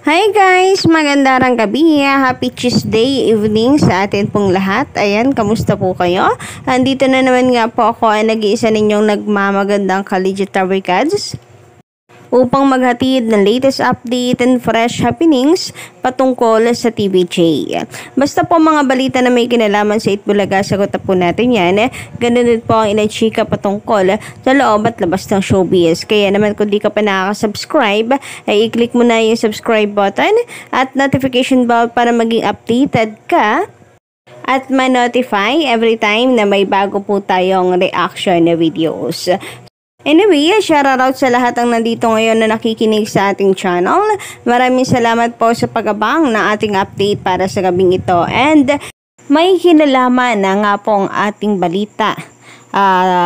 Hi guys! Magandang gabi. Happy Tuesday evening sa atin pong lahat. Ayan, kamusta po kayo? Andito na naman nga po ako ay nag-iisa ninyong nagmamagandang Kaligitary Gods upang maghatid ng latest update and fresh happenings patungkol sa TVJ. Basta po mga balita na may kinalaman sa Itbulaga, sagot na po natin yan. Ganun din po ang inachika patungkol sa loob at labas ng showbiz. Kaya naman kung di ka pa nakaka-subscribe, ay i-click mo na yung subscribe button at notification bell para maging updated ka at ma-notify every time na may bago po tayong reaction na videos. Anyway, shoutout sa lahat ng nandito ngayon na nakikinig sa ating channel. Maraming salamat po sa pag-abang ng ating update para sa gabing ito. And may kinalaman na nga po ang ating balita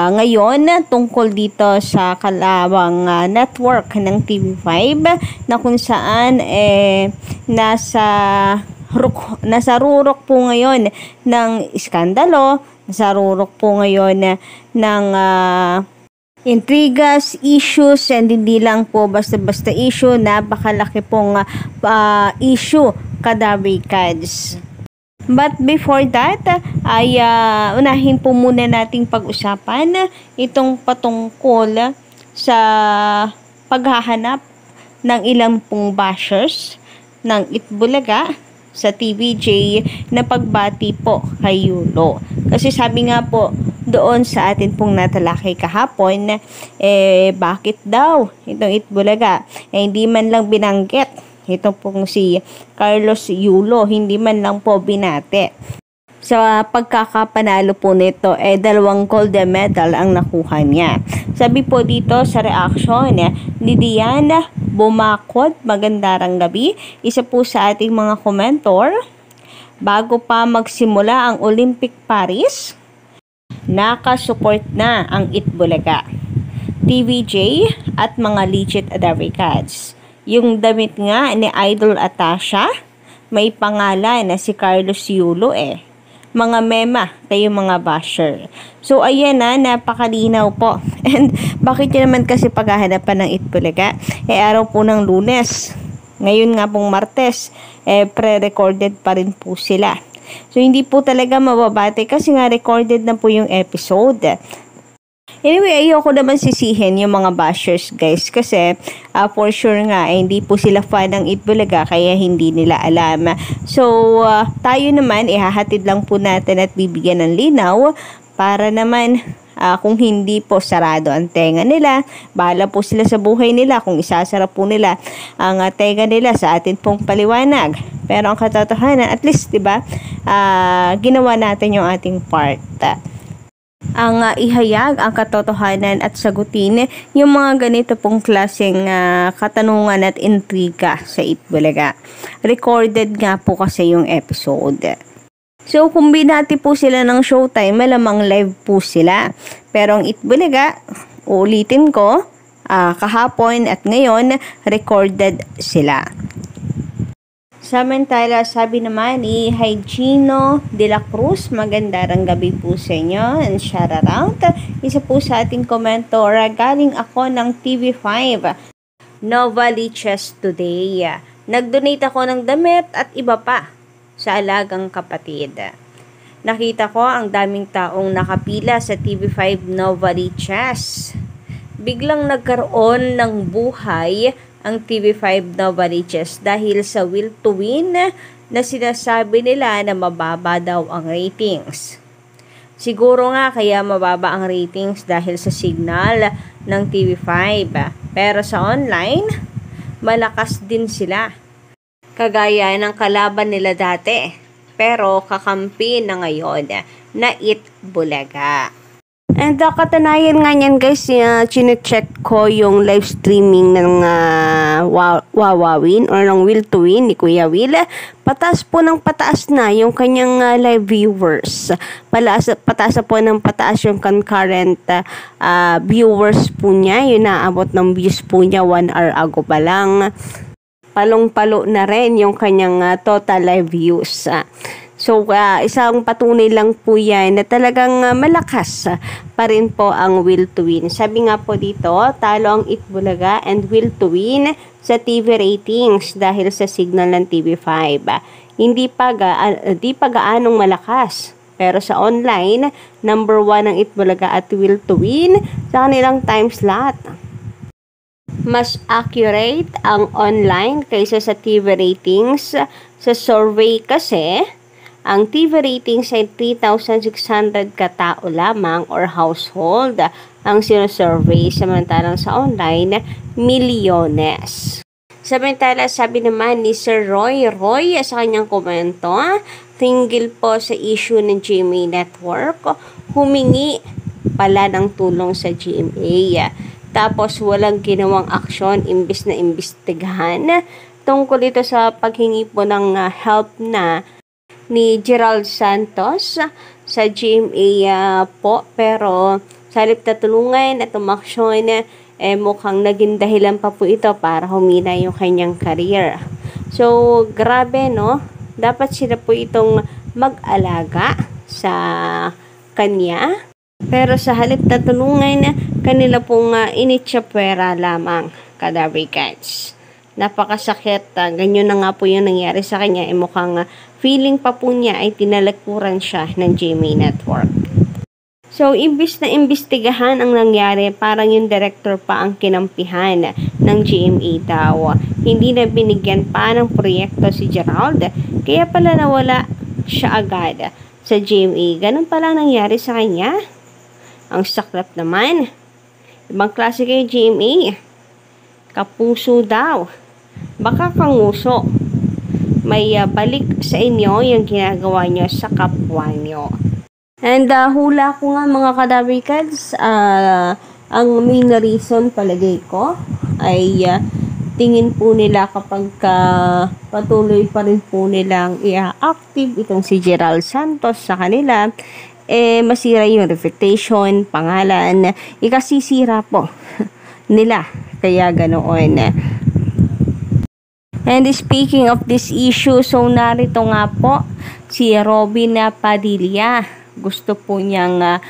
ngayon tungkol dito sa kalawang network ng TV5 na kung saan nasa rurok po ngayon ng iskandalo, nasa rurok po ngayon ng intrigas, issues, and hindi lang po basta-basta issue, napakalaki pong issue kadabrikads. But before that, ay unahin po muna nating pag-usapan itong patungkol sa paghahanap ng ilang pong bashers ng Itbulaga sa TVJ na pagbati po kay Yulo. Kasi sabi nga po doon sa atin pong natalakay kahapon, bakit daw itong Itbulaga hindi man lang binanggit ito pong si Carlos Yulo, hindi man lang po binate. Sa pagkakapanalo po nito, 2 gold medal ang nakuha niya. Sabi po dito sa reaction ni Diana Bumakod, magandang gabi, isa po sa ating mga komentor. Bago pa magsimula ang Olympic Paris, nakasupport na ang Itbulaga, TVJ at mga legit Adabrikads. Yung damit nga ni Idol Atasha, may pangalan na si Carlos Yulo Mga mema kayo mga basher. So ayan na, napakalinaw po. And bakit yun naman kasi paghahanapan ng Itbulaga? Araw po ng Lunes. Ngayon nga pong Martes, pre-recorded pa rin po sila. So, hindi po talaga mababate kasi nga recorded na po yung episode. Anyway, ayoko naman sisihin yung mga bashers guys kasi for sure nga hindi po sila fan ng Itbulaga kaya hindi nila alam. So, tayo naman ihahatid lang po natin at bibigyan ng linaw para naman kung hindi po sarado ang tenga nila, bahala po sila sa buhay nila kung isasara po nila ang tenga nila sa atin pong paliwanag. Pero ang katotohanan, at least, diba, ginawa natin yung ating part. Ang ihayag ang katotohanan at sagutin yung mga ganito pong klaseng katanungan at intriga sa Itbulaga. Recorded nga po kasi yung episode. So, kung binati po sila ng showtime, malamang live po sila. Pero ang Itbulaga, uulitin ko, kahapon at ngayon, recorded sila. Samantala, sabi naman ni Gino de la Cruz, magandang gabi po sa inyo and shout out. Isa po sa ating komentora, galing ako ng TV5 Novaliches today. Nag-donate ako ng damit at iba pa sa alagang kapatid. Nakita ko ang daming taong nakapila sa TV5 Novaliches. Biglang nagkaroon ng buhay ang TV5 Novaliches dahil sa Will to Win na sinasabi nila na mababa daw ang ratings. Siguro nga kaya mababa ang ratings dahil sa signal ng TV5. Pero sa online, malakas din sila. Kagaya ng kalaban nila dati. Pero kakampi na ngayon na Itbulaga. And katanayan nga niyan guys, chinecheck ko yung live streaming ng Wawawin or ng Will to Win ni Kuya Will. Pataas po ng pataas na yung kanyang live viewers. Pataas po ng pataas yung concurrent viewers po niya. Yun naabot ng views po niya 1 hour ago pa lang. Palong-palo na rin yung kanyang total live views. So, isang patunay lang po yan na talagang malakas pa rin po ang Will to Win. Sabi nga po dito, talo ang Itbulaga and Will to Win sa TV ratings dahil sa signal ng TV5. Di pa gaanong malakas. Pero sa online, number 1 ang Itbulaga at Will to Win sa kanilang time slot. Mas accurate ang online kaysa sa TV ratings. Sa survey kasi, ang TV ratings ay 3,600 katao lamang or household ang sinosurvey, samantalang sa online, milyones. Samantala, sabi naman ni Sir Roy sa kanyang komento, tinggil po sa issue ng GMA Network, humingi pala ng tulong sa GMA. Tapos walang ginawang aksyon imbis na imbestigahan tungkol ito sa paghingi po ng help na ni Gerald Santos sa GMA po, pero sa halip na tulungan at umaksyon, mukhang naging dahilan pa po ito para humina yung kanyang career. So, grabe, no? Dapat sila po itong mag-alaga sa kanya. Pero sa halip na tulungan, kanila pong initsapwera lamang, Kadaver Cats. Napakasakit. Ganyan na nga po yung nangyari sa kanya. Mukhang feeling pa po niya ay tinalikuran siya ng GMA Network. So, imbis na imbestigahan ang nangyari, parang yung director pa ang kinampihan ng GMA daw. Hindi na binigyan pa ng proyekto si Gerald, kaya pala nawala siya agad sa GMA. Ganun pala nangyari sa kanya. Ang saklap naman. Ibang klase kayo GMA. Kapuso daw. Baka kanguso. May balik sa inyo yung ginagawa nyo sa kapwa nyo. And hula ko nga mga Kadaver Cats, ang main reason palagay ko ay tingin po nila kapag patuloy pa rin po nilang i-active itong si Gerald Santos sa kanila, masira yung reputation, pangalan, ikasisira po nila. Kaya ganoon. And speaking of this issue, so narito nga po si Robin Padilla. Gusto po niyang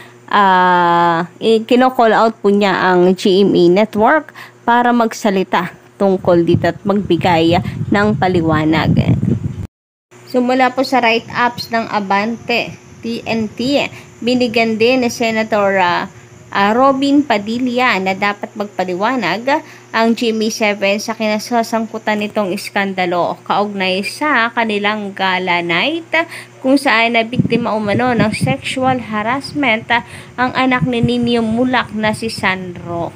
kino-call out po niya ang GMA Network para magsalita tungkol dito at magbigay ng paliwanag. So mula po sa write-ups ng Abante TNT, binigyan din ni Senator Robin Padilla na dapat magpaliwanag ang GMA7 sa kinasasangkutan nitong iskandalo kaugnay sa kanilang gala night kung saan na biktima umano ng sexual harassment ang anak ni Nino Mulak na si Sandro.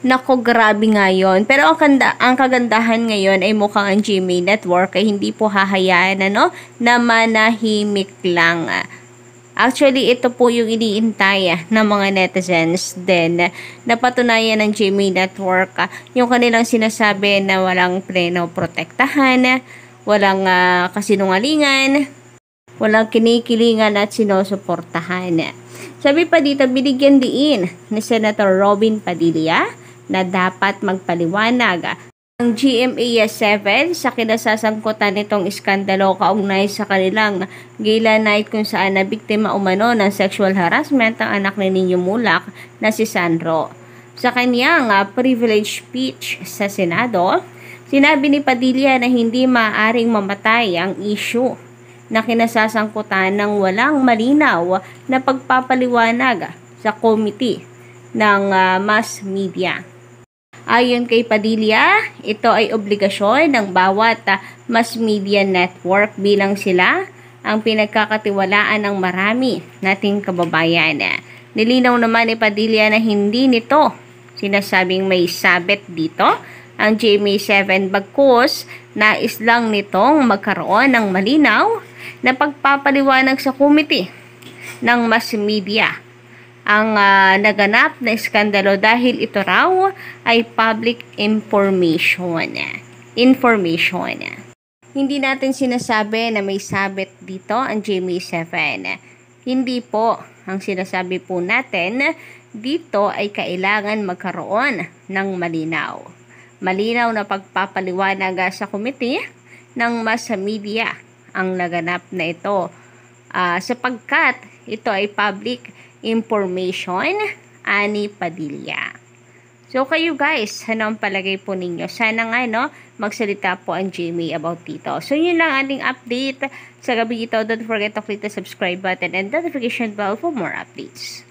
Nako, grabe nga yun. Pero ang kagandahan ngayon ay mukhang ang GMA Network ay hindi po hahayaan na manahimik lang. Actually, ito po yung iniintay ng mga netizens din. Napatunayan ng GMA Network yung kanilang sinasabi na walang protektahan, walang kasinungalingan, walang kinikilingan at sinusuportahan. Sabi pa dito, binigyan diin ni Senator Robin Padilla na dapat magpaliwanag ang GMA7 sa kinasasangkutan nitong iskandalo kaugnay sa kanilang gala night kung saan na biktima umano ng sexual harassment ang anak ni Nino Mulak na si Sandro. Sa kanyang privilege speech sa Senado, sinabi ni Padilla na hindi maaaring mamatay ang issue na kinasasangkutan ng walang malinaw na pagpapaliwanag sa committee ng mass media. Ayon kay Padilla, ito ay obligasyon ng bawat mass media network bilang sila ang pinagkakatiwalaan ng marami nating kababayan. Nilinaw naman ni Padilla na hindi nito sinasabing may sabit dito ang GMA7 bagkus nais lang nitong magkaroon ng malinaw na pagpapaliwanag sa committee ng mass media ang naganap na iskandalo dahil ito raw ay public information. Hindi natin sinasabi na may sabit dito ang GMA7. Hindi po. Ang sinasabi po natin dito ay kailangan magkaroon ng malinaw. Malinaw na pagpapaliwanag sa committee ng mass media ang naganap na ito sapagkat ito ay public information ani Padilla. So, kayo guys, ano ang palagay po ninyo? Sana nga, no, magsalita po ang Jamie about dito. So, yun lang ating update sa gabi ito. Don't forget to click the subscribe button and notification bell for more updates.